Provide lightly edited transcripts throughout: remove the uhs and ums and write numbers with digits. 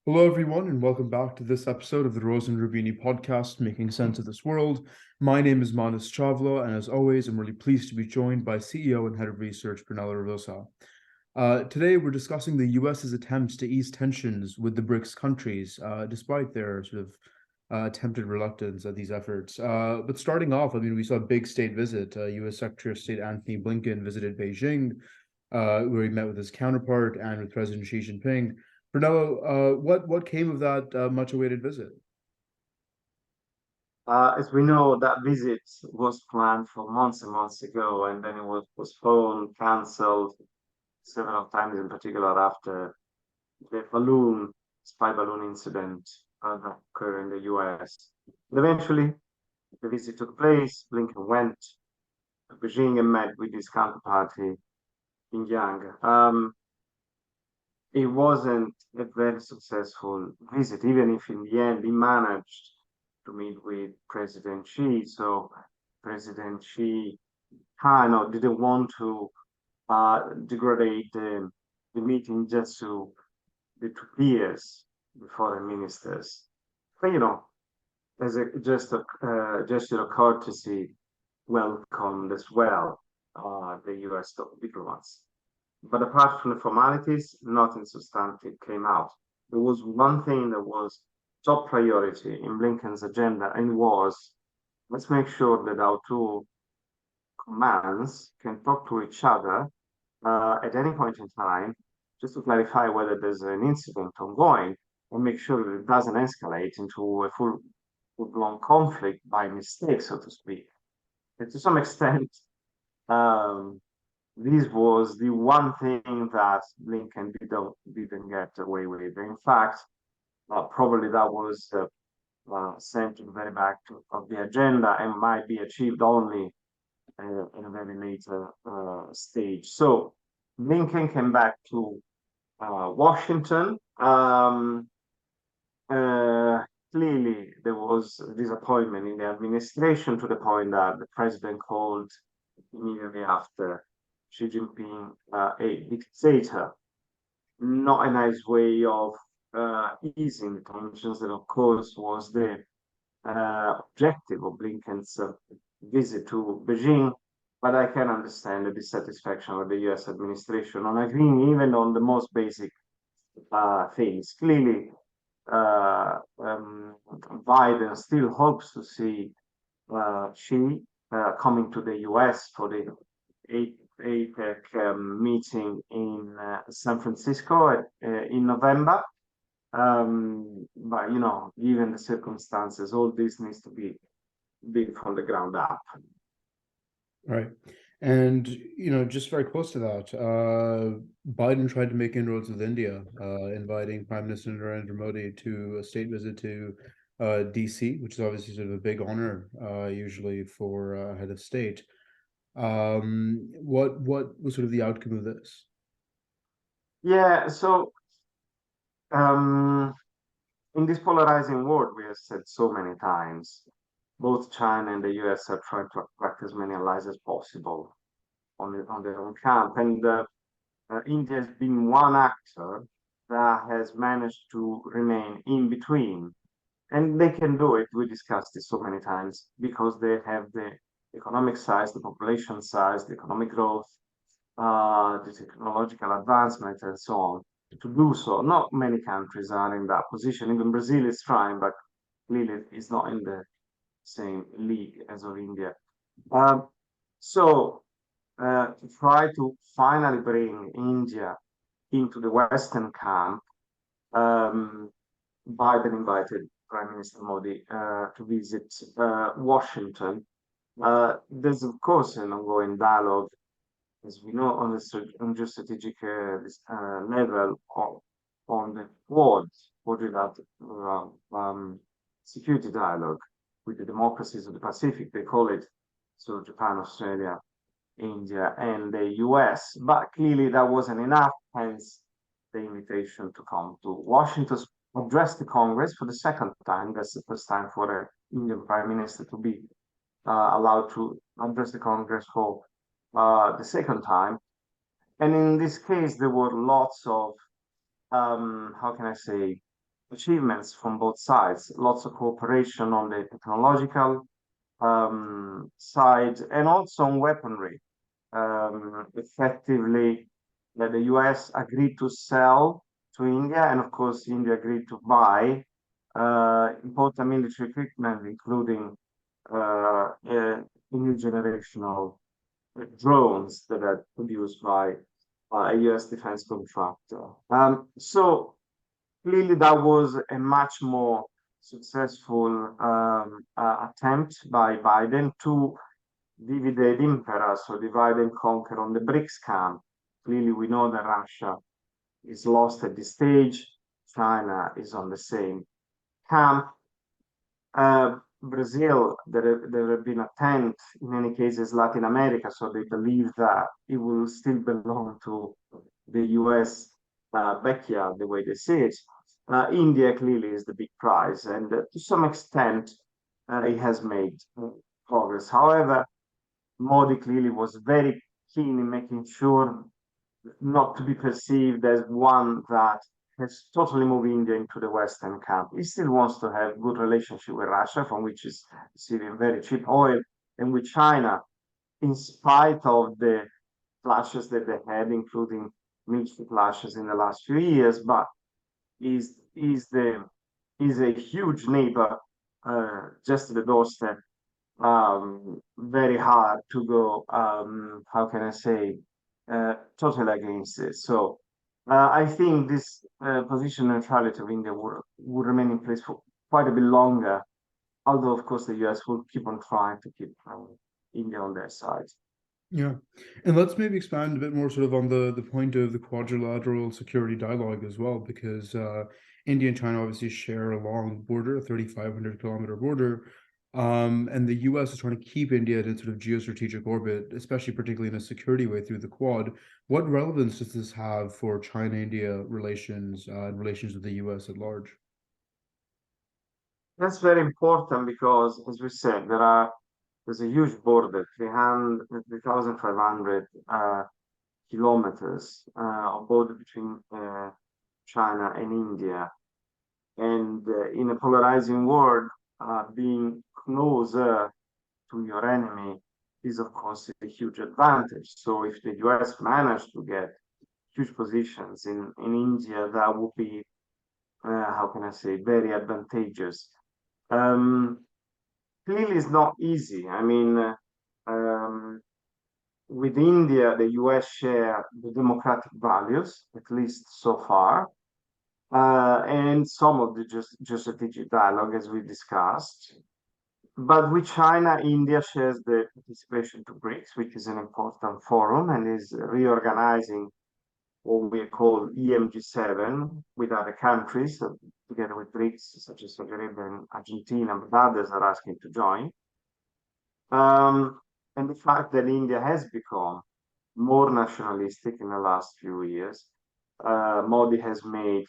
Hello, everyone, and welcome back to this episode of the Rose and Rubini podcast, Making Sense of This World. My name is Manas Chavla, and as always, I'm really pleased to be joined by CEO and Head of Research, Brunello Rosa. Today, we're discussing the US's attempts to ease tensions with the BRICS countries, despite their sort of attempted reluctance at these efforts. But starting off, we saw a big state visit. US Secretary of State Anthony Blinken visited Beijing, where he met with his counterpart and with President Xi Jinping. Brunello, what came of that much-awaited visit? As we know, that visit was planned for months and months ago, and then it was postponed, cancelled several times, in particular after the spy balloon incident that occurred in the US. But eventually, the visit took place. Blinken went to Beijing and met with his counterparty in Yang. It wasn't a very successful visit, even if in the end he managed to meet with President Xi. So President Xi kind of didn't want to degrade the meeting just to the two peers, the foreign ministers. But as a just a gesture of courtesy, welcomed as well the U.S. diplomats. But apart from the formalities, nothing substantive came out. There was one thing that was top priority in Blinken's agenda, and was let's make sure that our two commands can talk to each other at any point in time, just to clarify whether there's an incident ongoing, and make sure that it doesn't escalate into a full-blown conflict by mistake, so to speak. And to some extent, um, this was the one thing that Lincoln didn't get away with. In fact, probably that was sent to the very back of the agenda and might be achieved only in a very later stage. So Lincoln came back to Washington. Clearly, there was disappointment in the administration to the point that the president called immediately after Xi Jinping a dictator. Not a nice way of easing the tensions. That, of course, was the objective of Blinken's visit to Beijing. But I can understand the dissatisfaction of the US administration on agreeing even on the most basic things. Clearly, Biden still hopes to see Xi coming to the US for the APEC meeting in San Francisco in November. But given the circumstances, all this needs to be built from the ground up. Right. And, just very close to that, Biden tried to make inroads with India, inviting Prime Minister Narendra Modi to a state visit to DC, which is obviously sort of a big honor, usually for a head of state. What was sort of the outcome of this? Yeah, so um, in this polarizing world, we have said so many times, both China and the US are trying to attract as many allies as possible on their own camp. And India has been one actor that has managed to remain in between. And they can do it. We discussed this so many times because they have the economic size, the population size, the economic growth, the technological advancement, and so on to do so. Not many countries are in that position. Even Brazil is trying, but clearly it's not in the same league as of India. Um, so to try to finally bring India into the Western camp, um, Biden invited Prime Minister Modi to visit Washington. There's, of course, an ongoing dialogue, as we know, on on the strategic level on the Quad without security dialogue with the democracies of the Pacific. They call it so Japan, Australia, India, and the US. But clearly, that wasn't enough. Hence, the invitation to come to Washington to address the Congress for the second time. That's the first time for an Indian Prime Minister to be allowed to address the Congress for the second time. And in this case, there were lots of, how can I say, achievements from both sides, lots of cooperation on the technological side and also on weaponry. Effectively, that the US agreed to sell to India, and of course, India agreed to buy important military equipment, including new generational drones that are produced by a US defense contractor. So clearly, that was a much more successful attempt by Biden to divide impera, so divide and conquer on the BRICS camp. Clearly, we know that Russia is lost at this stage. China is on the same camp. Brazil, there have been attempts, in many cases, Latin America, so they believe that it will still belong to the US backyard, the way they see it. India clearly is the big prize, and to some extent, it has made progress. However, Modi clearly was very keen in making sure not to be perceived as one that has totally moved India into the Western camp. He still wants to have good relationship with Russia, from which is receiving very cheap oil, and with China, in spite of the clashes that they had, including military clashes in the last few years, but is a huge neighbor just to the doorstep. Very hard to go. How can I say? Totally against it. So I think this position neutrality of India would remain in place for quite a bit longer. Although, of course, the US will keep on trying to keep India on their side. Yeah, and let's maybe expand a bit more sort of on the point of the quadrilateral security dialogue as well, because India and China obviously share a long border, a 3,500-kilometer border, and the US is trying to keep India in sort of geostrategic orbit, especially particularly in a security way through the Quad. What relevance does this have for China-India relations and relations with the US at large? That's very important because, as we said, there's a huge border, 3,500 kilometers of border between China and India. And in a polarizing world, being closer to your enemy is, of course, a huge advantage. So if the US managed to get huge positions in India, that would be, how can I say, very advantageous. Clearly, it's not easy. I mean, with India, the US share the democratic values, at least so far, and some of the geostrategic dialogue, as we discussed. But with China, India shares the participation to BRICS, which is an important forum and is reorganizing what we call EMG7 with other countries, together with BRICS, such as Saudi Arabia and Argentina, but others are asking to join. And the fact that India has become more nationalistic in the last few years, Modi has made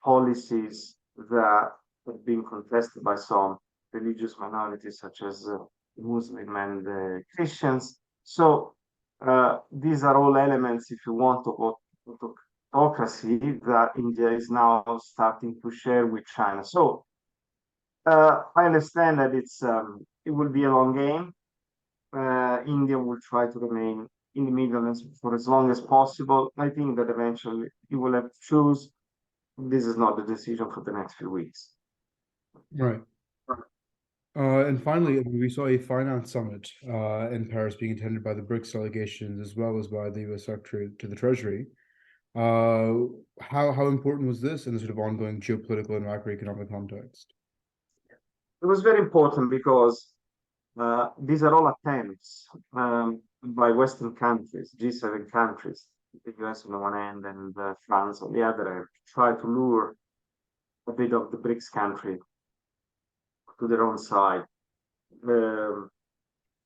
policies that have been contested by some religious minorities, such as Muslim and Christians. So these are all elements, if you want, of autocracy that India is now starting to share with China. So I understand that it will be a long game. India will try to remain in the middle for as long as possible. I think that eventually you will have to choose. This is not the decision for the next few weeks. Right. And finally, we saw a finance summit in Paris being attended by the BRICS delegations as well as by the US Secretary to the Treasury. How important was this in the sort of ongoing geopolitical and macroeconomic context? It was very important because these are all attempts by Western countries, G7 countries, the US on the one hand and France on the other hand, to try to lure a bit of the BRICS country to their own side.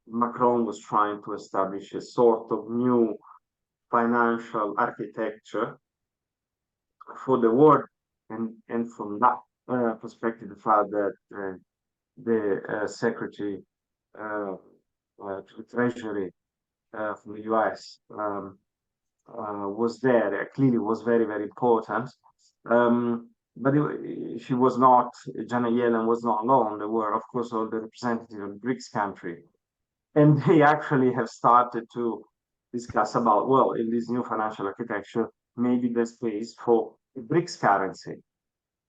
Macron was trying to establish a sort of new financial architecture for the world, and from that perspective, the fact that the Secretary to the Treasury from the US was there. Clearly, was very, very important. But she was not. Janet Yellen was not alone. There were, of course, all the representatives of the BRICS country, and they actually have started to discuss about, well, in this new financial architecture, maybe there's space for a BRICS currency,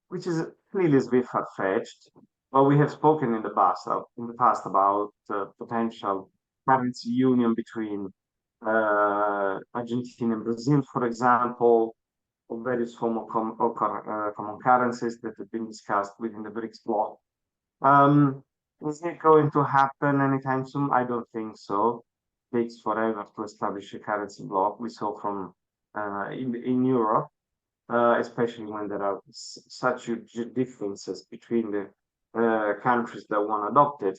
which is clearly a bit far-fetched. But we have spoken in the past about potential currency union between Argentina and Brazil, for example, or various form of common currencies that have been discussed within the BRICS bloc. Is it going to happen anytime soon? I don't think so. It takes forever to establish a currency bloc. We saw from in Europe, especially when there are such huge differences between the countries that want to adopt it.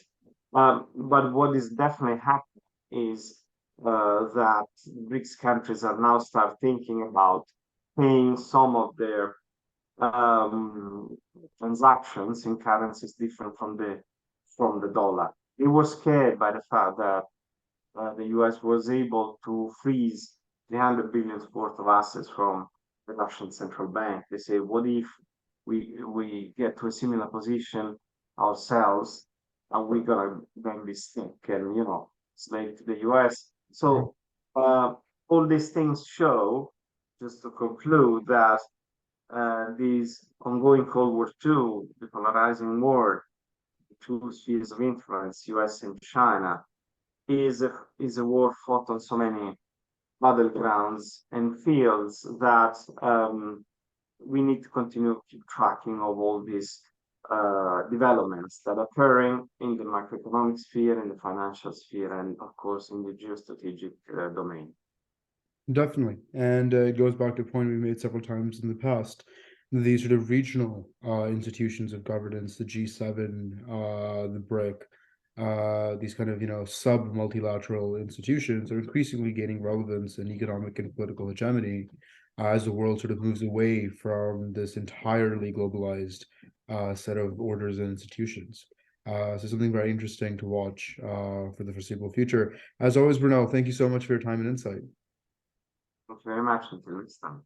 But what is definitely happening is that BRICS countries are now start thinking about paying some of their transactions in currencies different from the dollar. They were scared by the fact that the US was able to freeze 300 billion worth of assets from the Russian central bank. They say, what if we get to a similar position ourselves, and we're gonna then be stuck and slave to the US? So all these things show, just to conclude, that these ongoing Cold War II, the polarizing war, the two spheres of influence, US and China, is a war fought on so many battlegrounds and fields that we need to continue to keep tracking of all these developments that are occurring in the macroeconomic sphere, in the financial sphere, and of course in the geostrategic domain. Definitely. And it goes back to a point we made several times in the past. These sort of regional institutions of governance, the G7, the BRIC, these kind of, sub-multilateral institutions are increasingly gaining relevance in economic and political hegemony as the world sort of moves away from this entirely globalized set of orders and institutions. So something very interesting to watch for the foreseeable future. As always, Brunel, thank you so much for your time and insight. Thank you very much. Until next time.